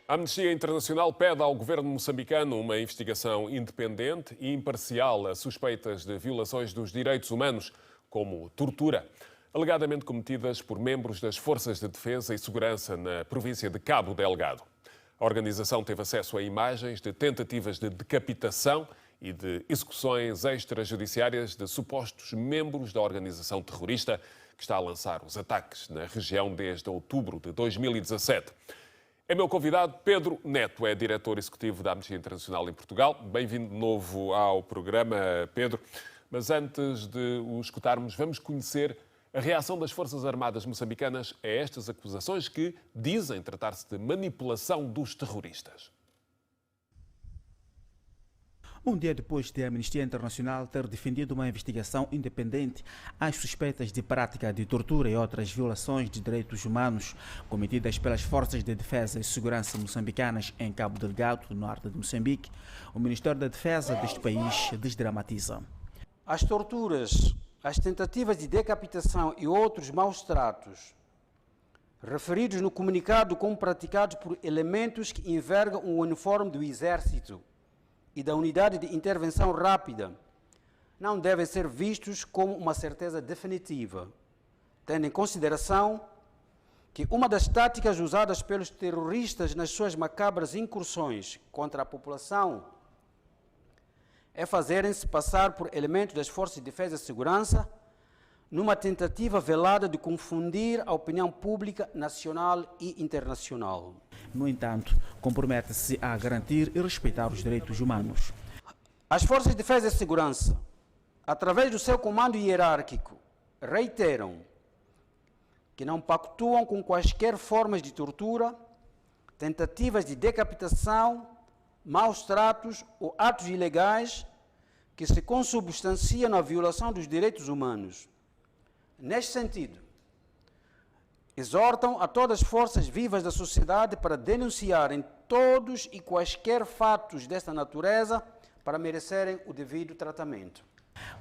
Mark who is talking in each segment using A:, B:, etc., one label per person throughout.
A: A Amnistia Internacional pede ao governo moçambicano uma investigação independente e imparcial a suspeitas de violações dos direitos humanos, como tortura, alegadamente cometidas por membros das Forças de Defesa e Segurança na província de Cabo Delgado. A organização teve acesso a imagens de tentativas de decapitação e de execuções extrajudiciárias de supostos membros da organização terrorista que está a lançar os ataques na região desde outubro de 2017. É meu convidado Pedro Neto, é diretor executivo da Amnistia Internacional em Portugal. Bem-vindo de novo ao programa, Pedro. Mas antes de o escutarmos, vamos conhecer a reação das Forças Armadas moçambicanas a estas acusações que dizem tratar-se de manipulação dos terroristas.
B: Um dia depois de a Amnistia Internacional ter defendido uma investigação independente às suspeitas de prática de tortura e outras violações de direitos humanos cometidas pelas Forças de Defesa e Segurança moçambicanas em Cabo Delgado, no norte de Moçambique, o Ministério da Defesa deste país desdramatiza.
C: As torturas, as tentativas de decapitação e outros maus-tratos referidos no comunicado como praticados por elementos que envergam o uniforme do Exército e da Unidade de Intervenção Rápida não devem ser vistos como uma certeza definitiva, tendo em consideração que uma das táticas usadas pelos terroristas nas suas macabras incursões contra a população é fazerem-se passar por elementos das Forças de Defesa e Segurança numa tentativa velada de confundir a opinião pública nacional e internacional.
B: No entanto, compromete-se a garantir e respeitar os direitos humanos.
C: As Forças de Defesa e Segurança, através do seu comando hierárquico, reiteram que não pactuam com quaisquer formas de tortura, tentativas de decapitação, maus-tratos ou atos ilegais que se consubstanciam na violação dos direitos humanos. Neste sentido, exortam a todas as forças vivas da sociedade para denunciarem todos e quaisquer fatos desta natureza para merecerem o devido tratamento.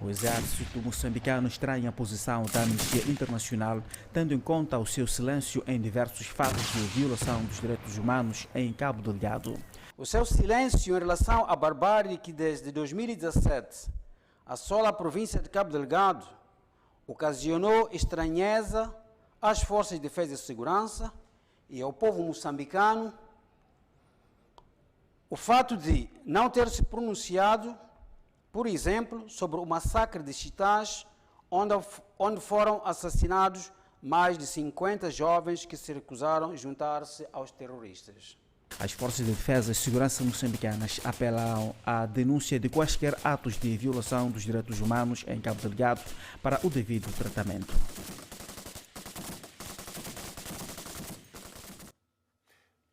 B: O exército moçambicano estranha a posição da Amnistia Internacional, tendo em conta o seu silêncio em diversos fatos de violação dos direitos humanos em Cabo Delgado.
C: O seu silêncio em relação à barbárie que desde 2017 assola a província de Cabo Delgado ocasionou estranheza às Forças de Defesa e Segurança e ao povo moçambicano o fato de não ter se pronunciado, por exemplo, sobre o massacre de Chitás, onde foram assassinados mais de 50 jovens que se recusaram a juntar-se aos terroristas.
B: As Forças de Defesa e Segurança moçambicanas apelam à denúncia de quaisquer atos de violação dos direitos humanos em Cabo Delgado para o devido tratamento.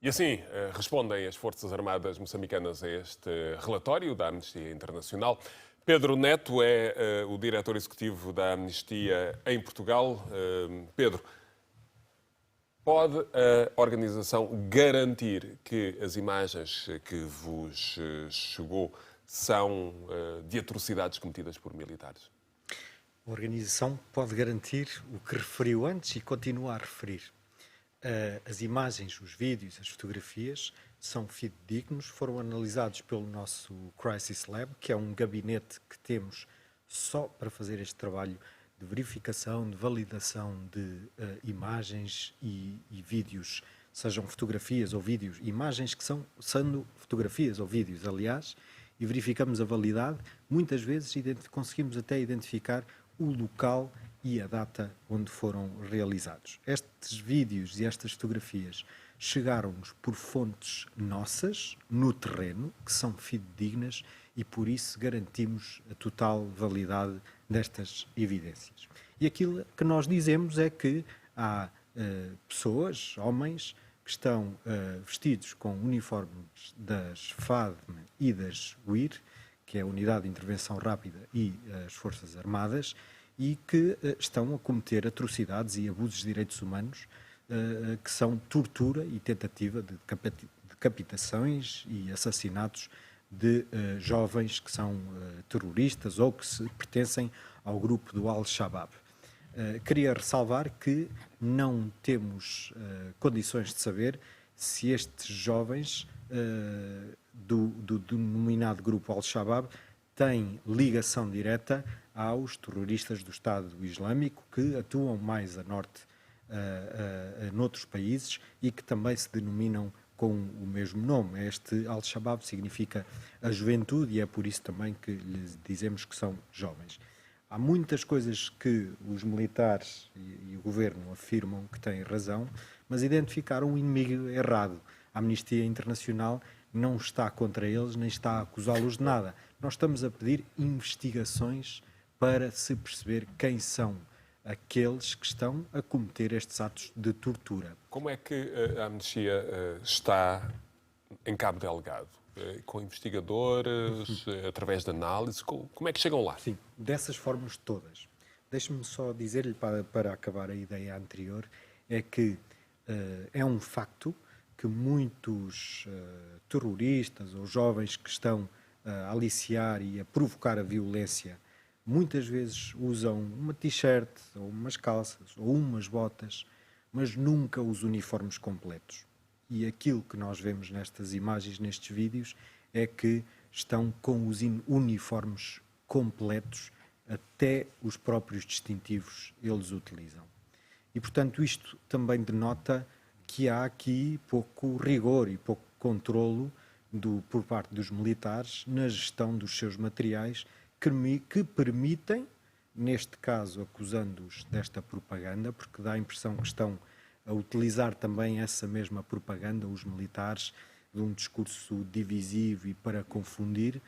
A: E assim respondem as Forças Armadas moçambicanas a este relatório da Amnistia Internacional. Pedro Neto é o diretor executivo da Amnistia em Portugal. Pedro, pode a organização garantir que as imagens que vos chegou são de atrocidades cometidas por militares?
D: A organização pode garantir o que referiu antes e continua a referir. As imagens, os vídeos, as fotografias são fidedignos, foram analisados pelo nosso Crisis Lab, que é um gabinete que temos só para fazer este trabalho de verificação, de validação de imagens e vídeos, sejam fotografias ou vídeos, imagens que sendo fotografias ou vídeos, aliás, e verificamos a validade. Muitas vezes conseguimos até identificar o local e a data onde foram realizados. Estes vídeos e estas fotografias chegaram-nos por fontes nossas, no terreno, que são fidedignas e por isso garantimos a total validade destas evidências. E aquilo que nós dizemos é que há pessoas, homens, que estão vestidos com uniformes das FADM e das UIR, que é a Unidade de Intervenção Rápida e as Forças Armadas, e que estão a cometer atrocidades e abusos de direitos humanos, que são tortura e tentativa de decapitações e assassinatos de jovens que são terroristas ou que pertencem ao grupo do Al-Shabaab. Queria ressalvar que não temos condições de saber se estes jovens do denominado grupo Al-Shabaab têm ligação direta aos terroristas do Estado Islâmico que atuam mais a norte noutros países e que também se denominam com o mesmo nome. Este Al-Shabaab significa a juventude e é por isso também que lhes dizemos que são jovens. Há muitas coisas que os militares e o governo afirmam que têm razão, mas identificaram um inimigo errado. A Amnistia Internacional não está contra eles, nem está a acusá-los de nada. Nós estamos a pedir investigações para se perceber quem são aqueles que estão a cometer estes atos de tortura.
A: Como é que a Amnistia está em Cabo Delgado? Com investigadores, através de análise? Como é que chegam lá?
D: Sim, dessas formas todas. Deixe-me só dizer-lhe, para acabar a ideia anterior, é que é um facto que muitos terroristas ou jovens que estão a aliciar e a provocar a violência muitas vezes usam uma t-shirt, ou umas calças, ou umas botas, mas nunca os uniformes completos. E aquilo que nós vemos nestas imagens, nestes vídeos, é que estão com os uniformes completos, até os próprios distintivos eles utilizam. E, portanto, isto também denota que há aqui pouco rigor e pouco controlo por parte dos militares na gestão dos seus materiais que permitem, neste caso acusando-os desta propaganda, porque dá a impressão que estão a utilizar também essa mesma propaganda, os militares, de um discurso divisivo e para confundir,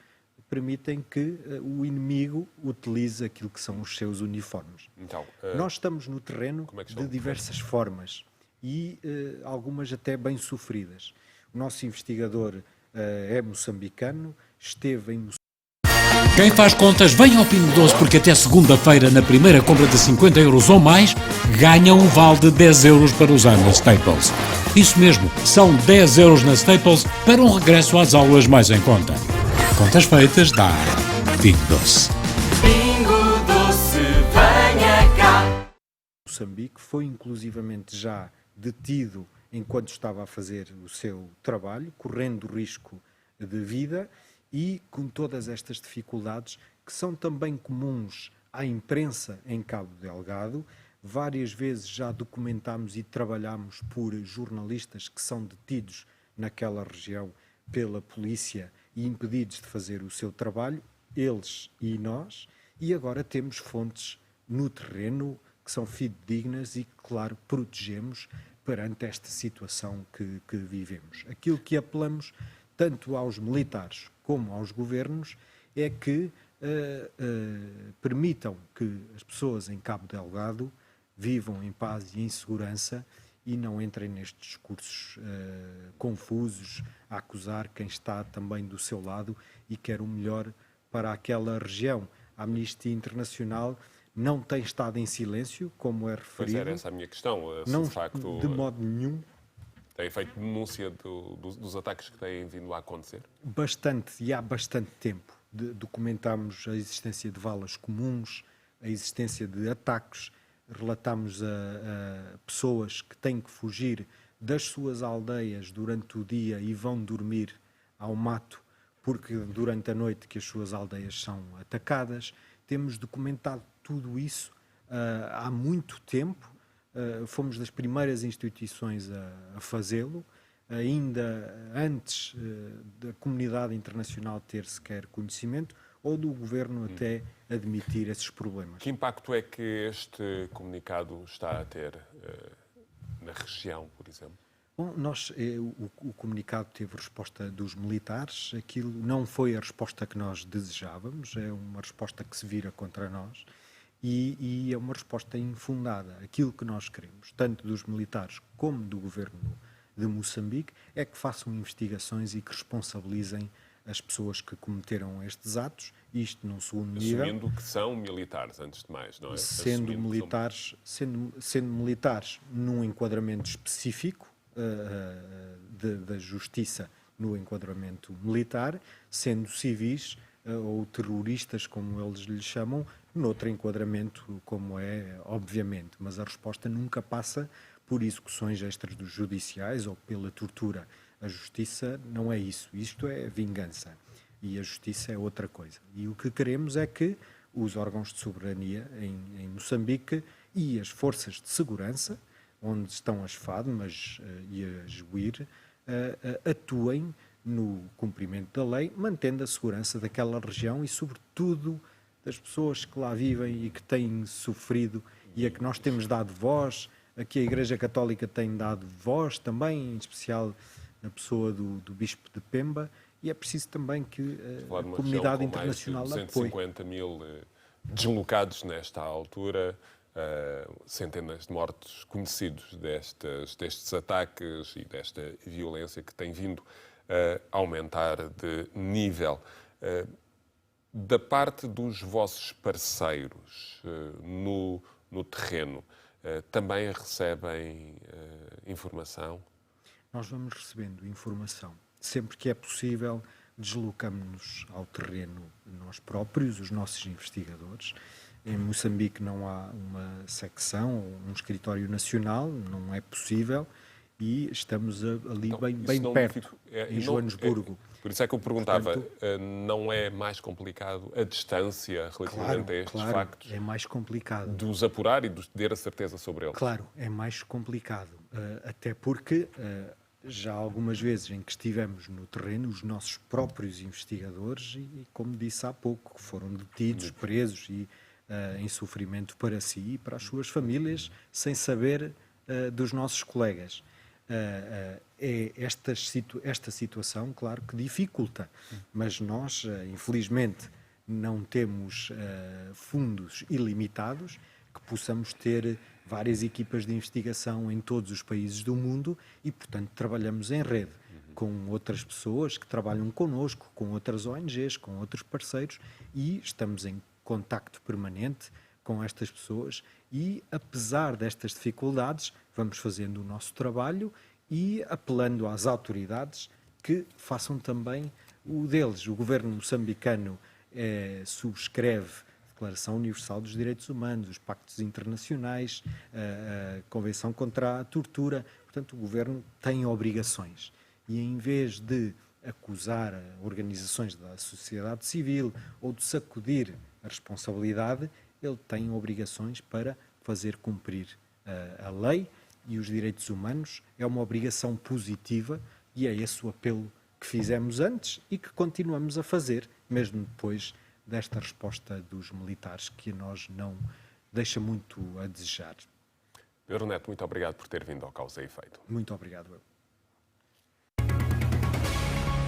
D: permitem que o inimigo utilize aquilo que são os seus uniformes.
A: Então,
D: nós estamos no terreno de diversas formas e algumas até bem sofridas. O nosso investigador é moçambicano, esteve em Moçambique.
E: Quem faz contas, vem ao Pingo Doce, porque até segunda-feira, na primeira compra de 50 euros ou mais, ganha um vale de 10 euros para usar na Staples. Isso mesmo, são 10 euros na Staples para um regresso às aulas mais em conta. Contas feitas, dá Pingo Doce.
F: Pingo Doce, venha cá.
D: Moçambique foi inclusivamente já detido enquanto estava a fazer o seu trabalho, correndo risco de vida, e com todas estas dificuldades que são também comuns à imprensa em Cabo Delgado. Várias vezes já documentámos e trabalhámos por jornalistas que são detidos naquela região pela polícia e impedidos de fazer o seu trabalho, eles e nós, e agora temos fontes no terreno que são fidedignas e que, claro, protegemos perante esta situação que vivemos. Aquilo que apelamos tanto aos militares como aos governos é que permitam que as pessoas em Cabo Delgado vivam em paz e em segurança e não entrem nestes discursos confusos a acusar quem está também do seu lado e quer o melhor para aquela região. A Amnistia Internacional não tem estado em silêncio, como é referido.
A: Pois era essa a minha questão.
D: Não,
A: de facto,
D: de modo nenhum.
A: Tem feito denúncia dos ataques que têm vindo a acontecer?
D: Bastante, e há bastante tempo. Documentámos a existência de valas comuns, a existência de ataques, relatámos a pessoas que têm que fugir das suas aldeias durante o dia e vão dormir ao mato, porque durante a noite que as suas aldeias são atacadas. Temos documentado tudo isso há muito tempo. Fomos das primeiras instituições a fazê-lo, ainda antes da comunidade internacional ter sequer conhecimento ou do governo até admitir esses problemas.
A: Que impacto é que este comunicado está a ter na região, por exemplo?
D: Bom, o comunicado teve resposta dos militares, aquilo não foi a resposta que nós desejávamos, é uma resposta que se vira contra nós. E é uma resposta infundada. Aquilo que nós queremos, tanto dos militares como do governo de Moçambique, é que façam investigações e que responsabilizem as pessoas que cometeram estes atos, isto num segundo nível.
A: Assumindo que são militares, antes de mais, não é?
D: Sendo militares num enquadramento específico da justiça no enquadramento militar, sendo civis ou terroristas, como eles lhe chamam, noutro enquadramento, como é, obviamente. Mas a resposta nunca passa por execuções extrajudiciais ou pela tortura. A justiça não é isso. Isto é vingança. E a justiça é outra coisa. E o que queremos é que os órgãos de soberania em Moçambique e as forças de segurança, onde estão as FADMAs e a JUIR, atuem no cumprimento da lei, mantendo a segurança daquela região e, sobretudo, das pessoas que lá vivem e que têm sofrido e a que nós temos dado voz, a que a Igreja Católica tem dado voz também, em especial na pessoa do Bispo de Pemba, e é preciso também que a comunidade internacional apoie.
A: 250 mil deslocados nesta altura, centenas de mortos conhecidos destes ataques e desta violência que tem vindo a aumentar de nível. Da parte dos vossos parceiros no terreno, também recebem informação?
D: Nós vamos recebendo informação. Sempre que é possível, deslocamos-nos ao terreno nós próprios, os nossos investigadores. Em Moçambique não há uma secção ou um escritório nacional, não é possível, e estamos ali
A: Então,
D: bem perto, em Joanesburgo.
A: Por isso é que eu perguntava,
D: Portanto,
A: não é mais complicado a distância relativamente a estes factos?
D: É mais complicado.
A: De os apurar e de ter a certeza sobre eles?
D: Claro, é mais complicado. Até porque já algumas vezes em que estivemos no terreno, os nossos próprios investigadores, e como disse há pouco, foram detidos, presos e em sofrimento para si e para as suas famílias, sem saber dos nossos colegas. Esta situação, claro, que dificulta, mas nós, infelizmente, não temos fundos ilimitados que possamos ter várias equipas de investigação em todos os países do mundo e, portanto, trabalhamos em rede com outras pessoas que trabalham connosco, com outras ONGs, com outros parceiros, e estamos em contacto permanente com estas pessoas e, apesar destas dificuldades, vamos fazendo o nosso trabalho e apelando às autoridades que façam também o deles. O governo moçambicano subscreve a Declaração Universal dos Direitos Humanos, os pactos internacionais, a Convenção contra a Tortura. Portanto, o governo tem obrigações. E em vez de acusar organizações da sociedade civil ou de sacudir a responsabilidade, ele tem obrigações para fazer cumprir a lei e os direitos humanos. É uma obrigação positiva e é esse o apelo que fizemos antes e que continuamos a fazer, mesmo depois desta resposta dos militares, que a nós não deixa muito a desejar.
A: Pedro Neto, muito obrigado por ter vindo ao Causa e Efeito.
D: Muito obrigado, eu.